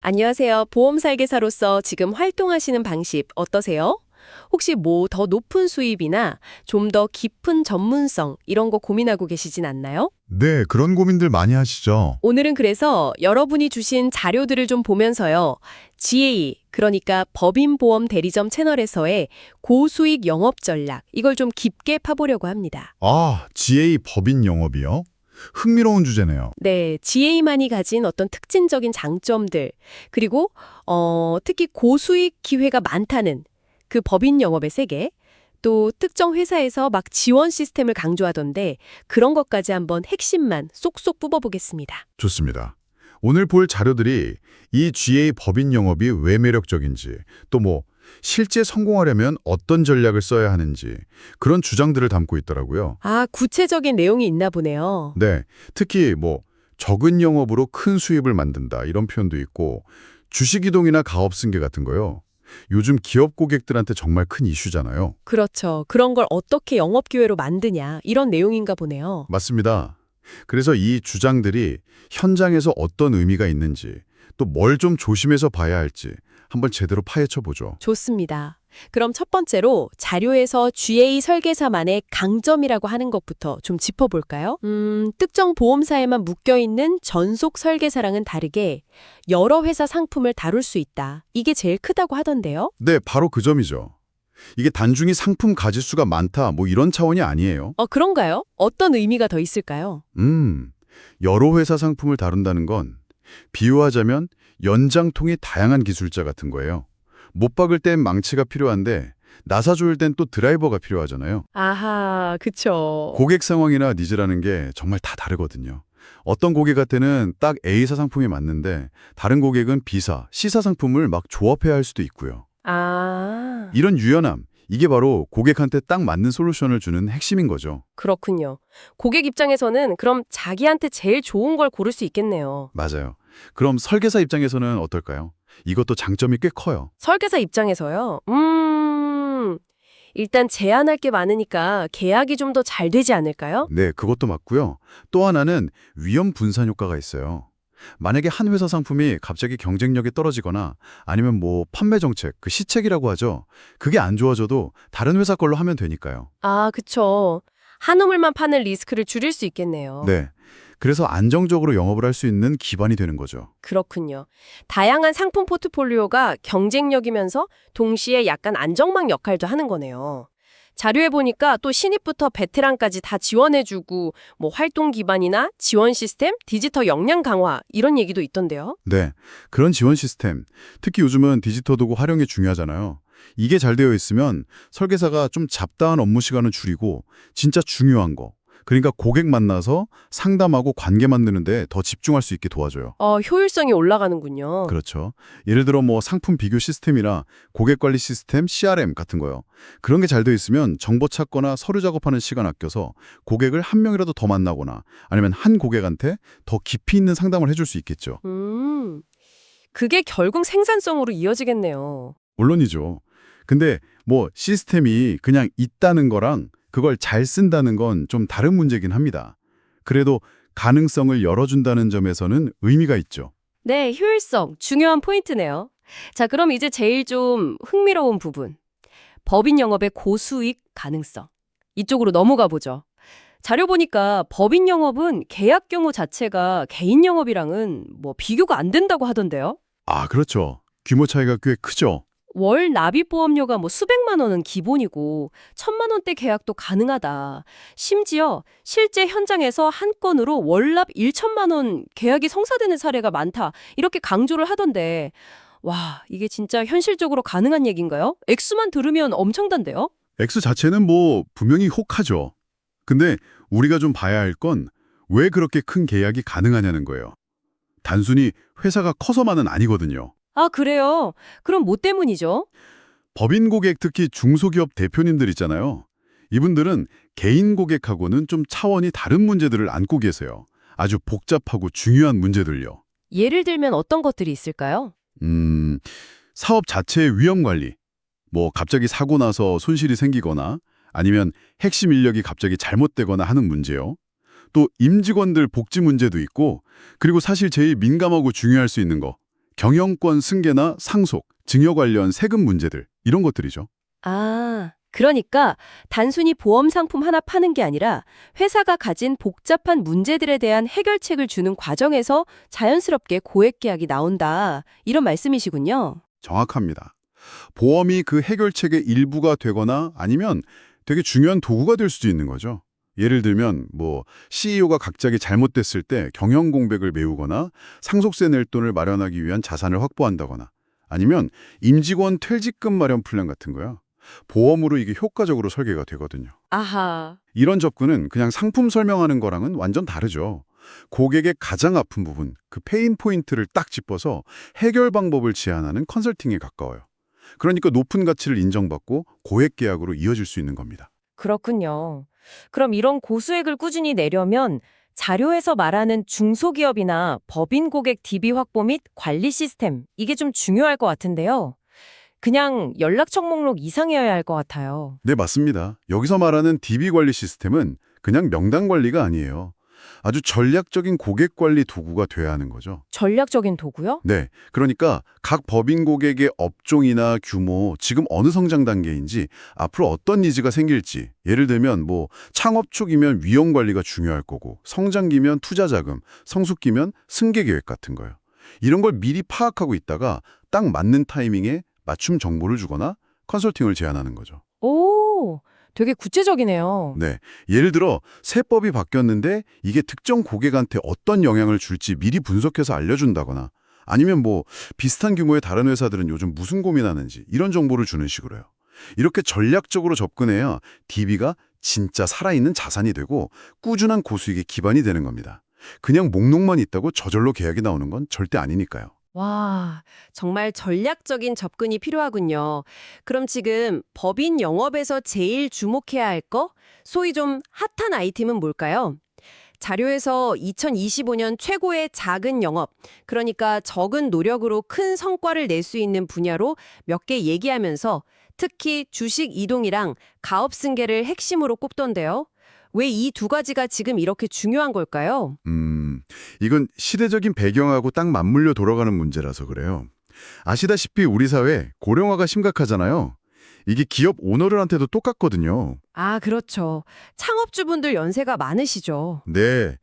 안녕하세요. 보험 설계사로서 지금 활동하시는 방식 어떠세요? 혹시 뭐 더 높은 수입이나 좀 더 깊은 전문성 이런 거 고민하고 계시진 않나요? 네, 그런 고민들 많이 하시죠. 오늘은 그래서 여러분이 주신 자료들을 좀 보면서요. GA, 그러니까 법인보험 대리점 채널에서의 고수익 영업 전략, 이걸 좀 깊게 파보려고 합니다. GA 법인 영업이요? 흥미로운 주제네요. 네, GA만이 가진 어떤 특징적인 장점들, 그리고 특히 고수익 기회가 많다는 그 법인 영업의 세계, 또 특정 회사에서 막 지원 시스템을 강조하던데 그런 것까지 한번 핵심만 쏙쏙 뽑아보겠습니다. 좋습니다. 오늘 볼 자료들이 이 GA 법인 영업이 왜 매력적인지, 또 실제 성공하려면 어떤 전략을 써야 하는지 그런 주장들을 담고 있더라고요. 아, 구체적인 내용이 있나 보네요. 네, 특히 적은 영업으로 큰 수입을 만든다 이런 표현도 있고 주식이동이나 가업 승계 같은 거요. 요즘 기업 고객들한테 정말 큰 이슈잖아요. 그렇죠. 그런 걸 어떻게 영업 기회로 만드냐 이런 내용인가 보네요. 맞습니다. 그래서 이 주장들이 현장에서 어떤 의미가 있는지, 또 뭘 좀 조심해서 봐야 할지 한번 제대로 파헤쳐 보죠. 좋습니다. 그럼 첫 번째로 자료에서 GA 설계사만의 강점이라고 하는 것부터 좀 짚어볼까요? 특정 보험사에만 묶여있는 전속 설계사랑은 다르게 여러 회사 상품을 다룰 수 있다. 이게 제일 크다고 하던데요. 네, 바로 그 점이죠. 이게 단순히 상품 가짓수가 많다 이런 차원이 아니에요. 그런가요? 어떤 의미가 더 있을까요? 여러 회사 상품을 다룬다는 건 비유하자면 연장통이 다양한 기술자 같은 거예요. 못 박을 땐 망치가 필요한데 나사 조일 땐 또 드라이버가 필요하잖아요. 아하, 그쵸. 고객 상황이나 니즈라는 게 정말 다 다르거든요. 어떤 고객한테는 딱 A사 상품이 맞는데 다른 고객은 B사, C사 상품을 막 조합해야 할 수도 있고요. 아, 이런 유연함, 이게 바로 고객한테 딱 맞는 솔루션을 주는 핵심인 거죠. 그렇군요. 고객 입장에서는 그럼 자기한테 제일 좋은 걸 고를 수 있겠네요. 맞아요. 그럼 설계사 입장에서는 어떨까요? 이것도 장점이 꽤 커요. 설계사 입장에서요? 일단 제안할 게 많으니까 계약이 좀 더 잘 되지 않을까요? 네, 그것도 맞고요. 또 하나는 위험 분산 효과가 있어요. 만약에 한 회사 상품이 갑자기 경쟁력이 떨어지거나 아니면 판매 정책, 그 시책이라고 하죠. 그게 안 좋아져도 다른 회사 걸로 하면 되니까요. 아, 그쵸. 한 우물만 파는 리스크를 줄일 수 있겠네요. 네. 그래서 안정적으로 영업을 할 수 있는 기반이 되는 거죠. 그렇군요. 다양한 상품 포트폴리오가 경쟁력이면서 동시에 약간 안정망 역할도 하는 거네요. 자료에 보니까 또 신입부터 베테랑까지 다 지원해주고 활동 기반이나 지원 시스템, 디지털 역량 강화 이런 얘기도 있던데요. 네. 그런 지원 시스템, 특히 요즘은 디지털 도구 활용이 중요하잖아요. 이게 잘 되어 있으면 설계사가 좀 잡다한 업무 시간을 줄이고 진짜 중요한 거, 그러니까 고객 만나서 상담하고 관계 만드는데 더 집중할 수 있게 도와줘요. 효율성이 올라가는군요. 그렇죠. 예를 들어 상품 비교 시스템이나 고객 관리 시스템, CRM 같은 거요. 그런 게 잘 되어 있으면 정보 찾거나 서류 작업하는 시간 아껴서 고객을 한 명이라도 더 만나거나 아니면 한 고객한테 더 깊이 있는 상담을 해줄 수 있겠죠. 그게 결국 생산성으로 이어지겠네요. 물론이죠. 근데 시스템이 그냥 있다는 거랑 그걸 잘 쓴다는 건 좀 다른 문제긴 합니다. 그래도 가능성을 열어준다는 점에서는 의미가 있죠. 네, 효율성 중요한 포인트네요. 자, 그럼 이제 제일 좀 흥미로운 부분. 법인 영업의 고수익 가능성. 이쪽으로 넘어가 보죠. 자료 보니까 법인 영업은 계약 경우 자체가 개인 영업이랑은 비교가 안 된다고 하던데요. 그렇죠. 규모 차이가 꽤 크죠. 월 납입보험료가 수백만 원은 기본이고 1,000만 원대 계약도 가능하다. 심지어 실제 현장에서 한 건으로 월납 1천만 원 계약이 성사되는 사례가 많다. 이렇게 강조를 하던데 와, 이게 진짜 현실적으로 가능한 얘기인가요? 액수만 들으면 엄청난데요? 액수 자체는 분명히 혹하죠. 근데 우리가 좀 봐야 할 건 왜 그렇게 큰 계약이 가능하냐는 거예요. 단순히 회사가 커서만은 아니거든요. 아, 그래요? 그럼 뭐 때문이죠? 법인 고객, 특히 중소기업 대표님들 있잖아요. 이분들은 개인 고객하고는 좀 차원이 다른 문제들을 안고 계세요. 아주 복잡하고 중요한 문제들요. 예를 들면 어떤 것들이 있을까요? 사업 자체의 위험 관리, 갑자기 사고 나서 손실이 생기거나 아니면 핵심 인력이 갑자기 잘못되거나 하는 문제요. 또 임직원들 복지 문제도 있고, 그리고 사실 제일 민감하고 중요할 수 있는 거, 경영권 승계나 상속, 증여 관련 세금 문제들 이런 것들이죠. 아, 그러니까 단순히 보험 상품 하나 파는 게 아니라 회사가 가진 복잡한 문제들에 대한 해결책을 주는 과정에서 자연스럽게 고액 계약이 나온다. 이런 말씀이시군요. 정확합니다. 보험이 그 해결책의 일부가 되거나 아니면 되게 중요한 도구가 될 수도 있는 거죠. 예를 들면 CEO가 갑자기 잘못됐을 때 경영 공백을 메우거나 상속세 낼 돈을 마련하기 위한 자산을 확보한다거나 아니면 임직원 퇴직금 마련 플랜 같은 거요. 보험으로 이게 효과적으로 설계가 되거든요. 아하. 이런 접근은 그냥 상품 설명하는 거랑은 완전 다르죠. 고객의 가장 아픈 부분, 그 페인 포인트를 딱 짚어서 해결 방법을 제안하는 컨설팅에 가까워요. 그러니까 높은 가치를 인정받고 고액 계약으로 이어질 수 있는 겁니다. 그렇군요. 그럼 이런 고수익을 꾸준히 내려면 자료에서 말하는 중소기업이나 법인 고객 DB 확보 및 관리 시스템, 이게 좀 중요할 것 같은데요. 그냥 연락처 목록 이상이어야 할 것 같아요. 네, 맞습니다. 여기서 말하는 DB 관리 시스템은 그냥 명단 관리가 아니에요. 아주 전략적인 고객 관리 도구가 돼야 하는 거죠. 전략적인 도구요? 네, 그러니까 각 법인 고객의 업종이나 규모, 지금 어느 성장 단계인지, 앞으로 어떤 니즈가 생길지, 예를 들면 창업 초기면 위험 관리가 중요할 거고, 성장기면 투자 자금, 성숙기면 승계 계획 같은 거예요. 이런 걸 미리 파악하고 있다가 딱 맞는 타이밍에 맞춤 정보를 주거나 컨설팅을 제안하는 거죠. 오, 되게 구체적이네요. 네, 예를 들어 세법이 바뀌었는데 이게 특정 고객한테 어떤 영향을 줄지 미리 분석해서 알려준다거나 아니면 비슷한 규모의 다른 회사들은 요즘 무슨 고민하는지 이런 정보를 주는 식으로요. 이렇게 전략적으로 접근해야 DB가 진짜 살아있는 자산이 되고 꾸준한 고수익의 기반이 되는 겁니다. 그냥 목록만 있다고 저절로 계약이 나오는 건 절대 아니니까요. 와, 정말 전략적인 접근이 필요하군요. 그럼 지금 법인 영업에서 제일 주목해야 할 거? 소위 좀 핫한 아이템은 뭘까요? 자료에서 2025년 최고의 작은 영업, 그러니까 적은 노력으로 큰 성과를 낼 수 있는 분야로 몇 개 얘기하면서 특히 주식 이동이랑 가업 승계를 핵심으로 꼽던데요. 왜 이 두 가지가 지금 이렇게 중요한 걸까요? 이건 시대적인 배경하고 딱 맞물려 돌아가는 문제라서 그래요. 아시다시피 우리 사회 고령화가 심각하잖아요. 이게 기업 오너들한테도 똑같거든요. 아, 그렇죠. 창업주분들 연세가 많으시죠. 네.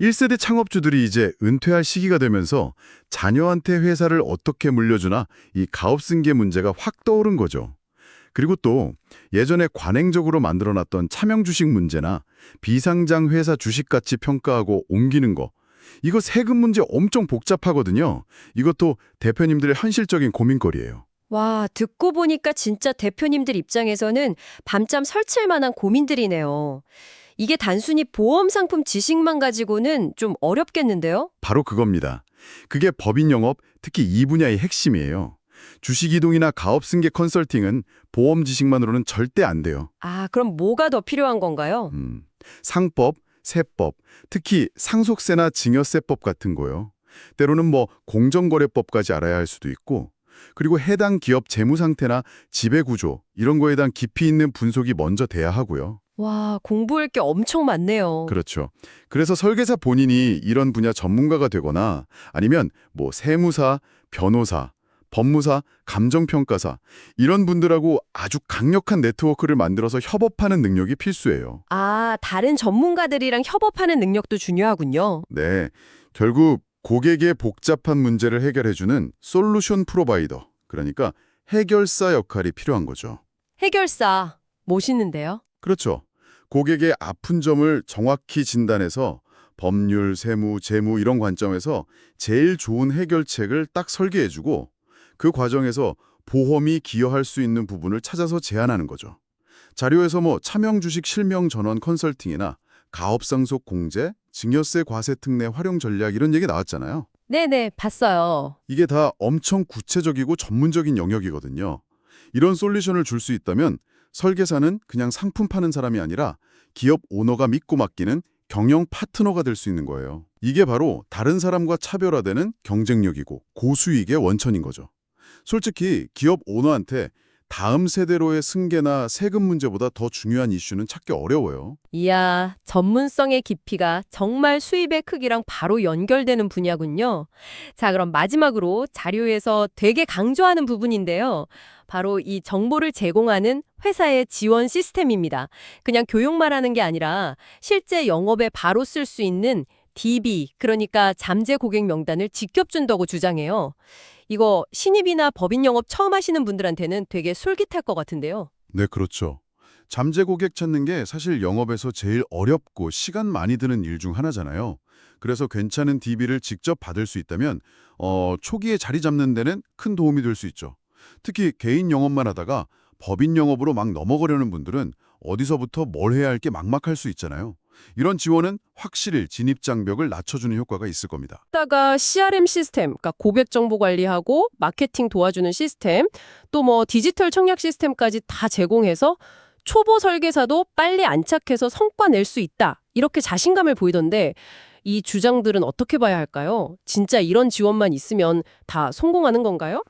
1세대 창업주들이 이제 은퇴할 시기가 되면서 자녀한테 회사를 어떻게 물려주나 이 가업승계 문제가 확 떠오른 거죠. 그리고 또 예전에 관행적으로 만들어놨던 차명주식 문제나 비상장 회사 주식 가치 평가하고 옮기는 거, 이거 세금 문제 엄청 복잡하거든요. 이것도 대표님들의 현실적인 고민거리예요. 와, 듣고 보니까 진짜 대표님들 입장에서는 밤잠 설칠 만한 고민들이네요. 이게 단순히 보험 상품 지식만 가지고는 좀 어렵겠는데요? 바로 그겁니다. 그게 법인 영업, 특히 이 분야의 핵심이에요. 주식 이동이나 가업 승계 컨설팅은 보험 지식만으로는 절대 안 돼요. 아, 그럼 뭐가 더 필요한 건가요? 상법, 세법, 특히 상속세나 증여세법 같은 거요. 때로는 공정거래법까지 알아야 할 수도 있고, 그리고 해당 기업 재무 상태나 지배 구조 이런 거에 대한 깊이 있는 분석이 먼저 돼야 하고요. 와, 공부할 게 엄청 많네요. 그렇죠. 그래서 설계사 본인이 이런 분야 전문가가 되거나 아니면 세무사, 변호사, 법무사, 감정평가사 이런 분들하고 아주 강력한 네트워크를 만들어서 협업하는 능력이 필수예요. 아, 다른 전문가들이랑 협업하는 능력도 중요하군요. 네, 결국 고객의 복잡한 문제를 해결해주는 솔루션 프로바이더, 그러니까 해결사 역할이 필요한 거죠. 해결사, 멋있는데요? 그렇죠. 고객의 아픈 점을 정확히 진단해서 법률, 세무, 재무 이런 관점에서 제일 좋은 해결책을 딱 설계해주고 그 과정에서 보험이 기여할 수 있는 부분을 찾아서 제안하는 거죠. 자료에서 차명주식 실명 전환 컨설팅이나 가업상속 공제, 증여세 과세 특례 활용 전략 이런 얘기 나왔잖아요. 네네, 봤어요. 이게 다 엄청 구체적이고 전문적인 영역이거든요. 이런 솔루션을 줄 수 있다면 설계사는 그냥 상품 파는 사람이 아니라 기업 오너가 믿고 맡기는 경영 파트너가 될 수 있는 거예요. 이게 바로 다른 사람과 차별화되는 경쟁력이고 고수익의 원천인 거죠. 솔직히 기업 오너한테 다음 세대로의 승계나 세금 문제보다 더 중요한 이슈는 찾기 어려워요. 이야, 전문성의 깊이가 정말 수입의 크기랑 바로 연결되는 분야군요. 자, 그럼 마지막으로 자료에서 되게 강조하는 부분인데요. 바로 이 정보를 제공하는 회사의 지원 시스템입니다. 그냥 교육만 하는 게 아니라 실제 영업에 바로 쓸 수 있는 DB, 그러니까 잠재 고객 명단을 직접 준다고 주장해요. 이거 신입이나 법인 영업 처음 하시는 분들한테는 되게 솔깃할 것 같은데요. 네, 그렇죠. 잠재 고객 찾는 게 사실 영업에서 제일 어렵고 시간 많이 드는 일 중 하나잖아요. 그래서 괜찮은 DB를 직접 받을 수 있다면 초기에 자리 잡는 데는 큰 도움이 될 수 있죠. 특히 개인 영업만 하다가 법인 영업으로 막 넘어가려는 분들은 어디서부터 뭘 해야 할게 막막할 수 있잖아요. 이런 지원은 확실히 진입 장벽을 낮춰주는 효과가 있을 겁니다. 다가 CRM 시스템, 그러니까 고객 정보 관리하고 마케팅 도와주는 시스템, 또 뭐 디지털 청약 시스템까지 다 제공해서 초보 설계사도 빨리 안착해서 성과 낼 수 있다. 이렇게 자신감을 보이던데 이 주장들은 어떻게 봐야 할까요? 진짜 이런 지원만 있으면 다 성공하는 건가요?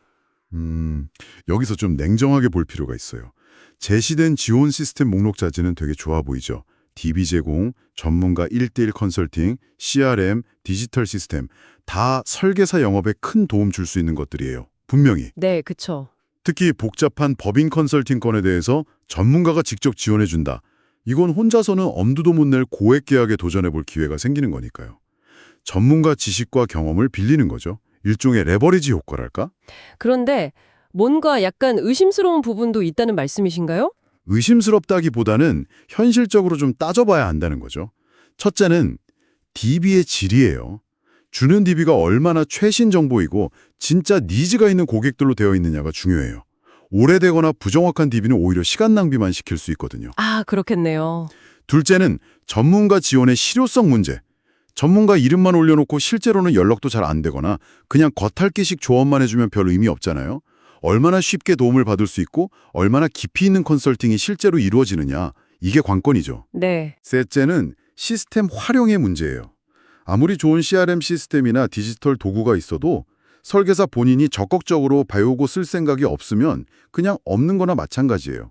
여기서 좀 냉정하게 볼 필요가 있어요. 제시된 지원 시스템 목록 자체는 되게 좋아 보이죠. DB 제공, 전문가 1:1 컨설팅, CRM, 디지털 시스템 다 설계사 영업에 큰 도움 줄 수 있는 것들이에요. 분명히. 네, 그쵸. 특히 복잡한 법인 컨설팅 건에 대해서 전문가가 직접 지원해준다. 이건 혼자서는 엄두도 못 낼 고액 계약에 도전해볼 기회가 생기는 거니까요. 전문가 지식과 경험을 빌리는 거죠. 일종의 레버리지 효과랄까? 그런데 뭔가 약간 의심스러운 부분도 있다는 말씀이신가요? 의심스럽다기보다는 현실적으로 좀 따져봐야 한다는 거죠. 첫째는 DB의 질이에요. 주는 DB가 얼마나 최신 정보이고 진짜 니즈가 있는 고객들로 되어 있느냐가 중요해요. 오래되거나 부정확한 DB는 오히려 시간 낭비만 시킬 수 있거든요. 아, 그렇겠네요. 둘째는 전문가 지원의 실효성 문제. 전문가 이름만 올려놓고 실제로는 연락도 잘 안 되거나 그냥 겉핥기식 조언만 해주면 별 의미 없잖아요. 얼마나 쉽게 도움을 받을 수 있고 얼마나 깊이 있는 컨설팅이 실제로 이루어지느냐, 이게 관건이죠. 네. 셋째는 시스템 활용의 문제예요. 아무리 좋은 CRM 시스템이나 디지털 도구가 있어도 설계사 본인이 적극적으로 배우고 쓸 생각이 없으면 그냥 없는 거나 마찬가지예요.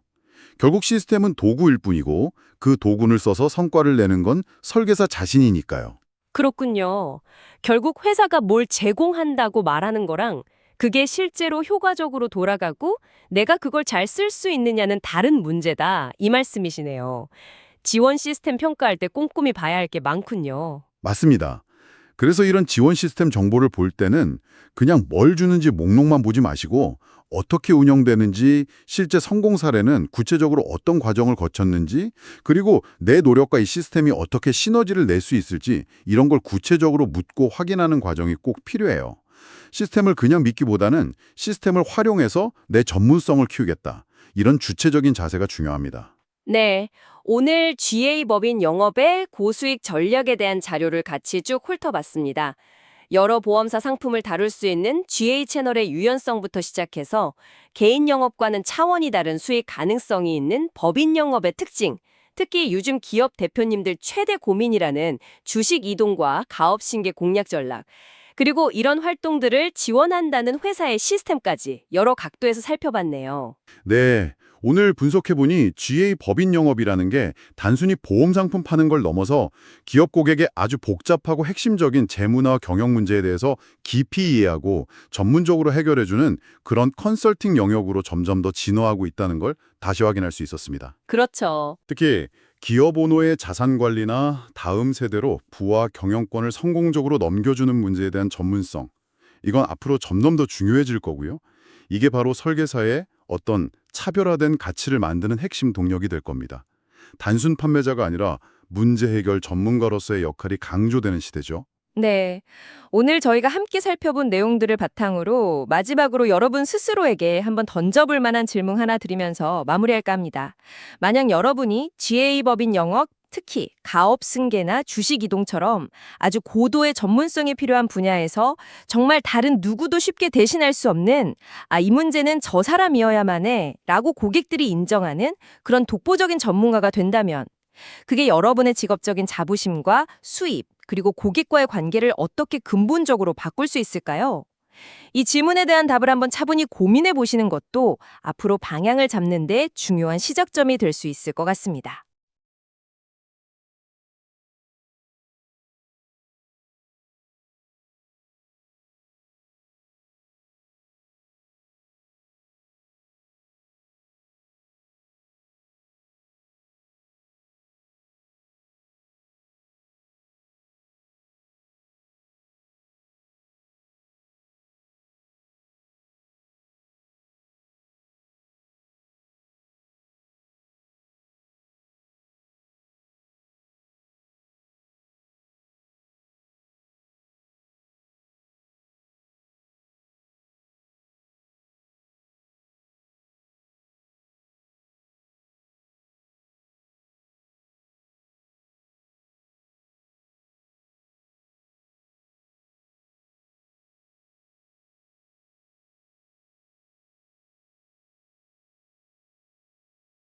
결국 시스템은 도구일 뿐이고 그 도구를 써서 성과를 내는 건 설계사 자신이니까요. 그렇군요. 결국 회사가 뭘 제공한다고 말하는 거랑 그게 실제로 효과적으로 돌아가고 내가 그걸 잘 쓸 수 있느냐는 다른 문제다. 이 말씀이시네요. 지원 시스템 평가할 때 꼼꼼히 봐야 할 게 많군요. 맞습니다. 그래서 이런 지원 시스템 정보를 볼 때는 그냥 뭘 주는지 목록만 보지 마시고 어떻게 운영되는지, 실제 성공 사례는 구체적으로 어떤 과정을 거쳤는지, 그리고 내 노력과 이 시스템이 어떻게 시너지를 낼 수 있을지 이런 걸 구체적으로 묻고 확인하는 과정이 꼭 필요해요. 시스템을 그냥 믿기보다는 시스템을 활용해서 내 전문성을 키우겠다. 이런 주체적인 자세가 중요합니다. 네, 오늘 GA 법인 영업의 고수익 전략에 대한 자료를 같이 쭉 훑어봤습니다. 여러 보험사 상품을 다룰 수 있는 GA 채널의 유연성부터 시작해서 개인 영업과는 차원이 다른 수익 가능성이 있는 법인 영업의 특징, 특히 요즘 기업 대표님들 최대 고민이라는 주식 이동과 가업 신계 공략 전략, 그리고 이런 활동들을 지원한다는 회사의 시스템까지 여러 각도에서 살펴봤네요. 네, 오늘 분석해보니 GA 법인 영업이라는 게 단순히 보험 상품 파는 걸 넘어서 기업 고객의 아주 복잡하고 핵심적인 재무나 경영 문제에 대해서 깊이 이해하고 전문적으로 해결해주는 그런 컨설팅 영역으로 점점 더 진화하고 있다는 걸 다시 확인할 수 있었습니다. 그렇죠. 특히 기업 오너의 자산 관리나 다음 세대로 부와 경영권을 성공적으로 넘겨주는 문제에 대한 전문성, 이건 앞으로 점점 더 중요해질 거고요. 이게 바로 설계사의 어떤 차별화된 가치를 만드는 핵심 동력이 될 겁니다. 단순 판매자가 아니라 문제 해결 전문가로서의 역할이 강조되는 시대죠. 네. 오늘 저희가 함께 살펴본 내용들을 바탕으로 마지막으로 여러분 스스로에게 한번 던져볼 만한 질문 하나 드리면서 마무리할까 합니다. 만약 여러분이 GA 법인 영업, 특히 가업 승계나 주식 이동처럼 아주 고도의 전문성이 필요한 분야에서 정말 다른 누구도 쉽게 대신할 수 없는 이 문제는 저 사람이어야만 해 라고 고객들이 인정하는 그런 독보적인 전문가가 된다면 그게 여러분의 직업적인 자부심과 수입, 그리고 고객과의 관계를 어떻게 근본적으로 바꿀 수 있을까요? 이 질문에 대한 답을 한번 차분히 고민해 보시는 것도 앞으로 방향을 잡는 데 중요한 시작점이 될 수 있을 것 같습니다.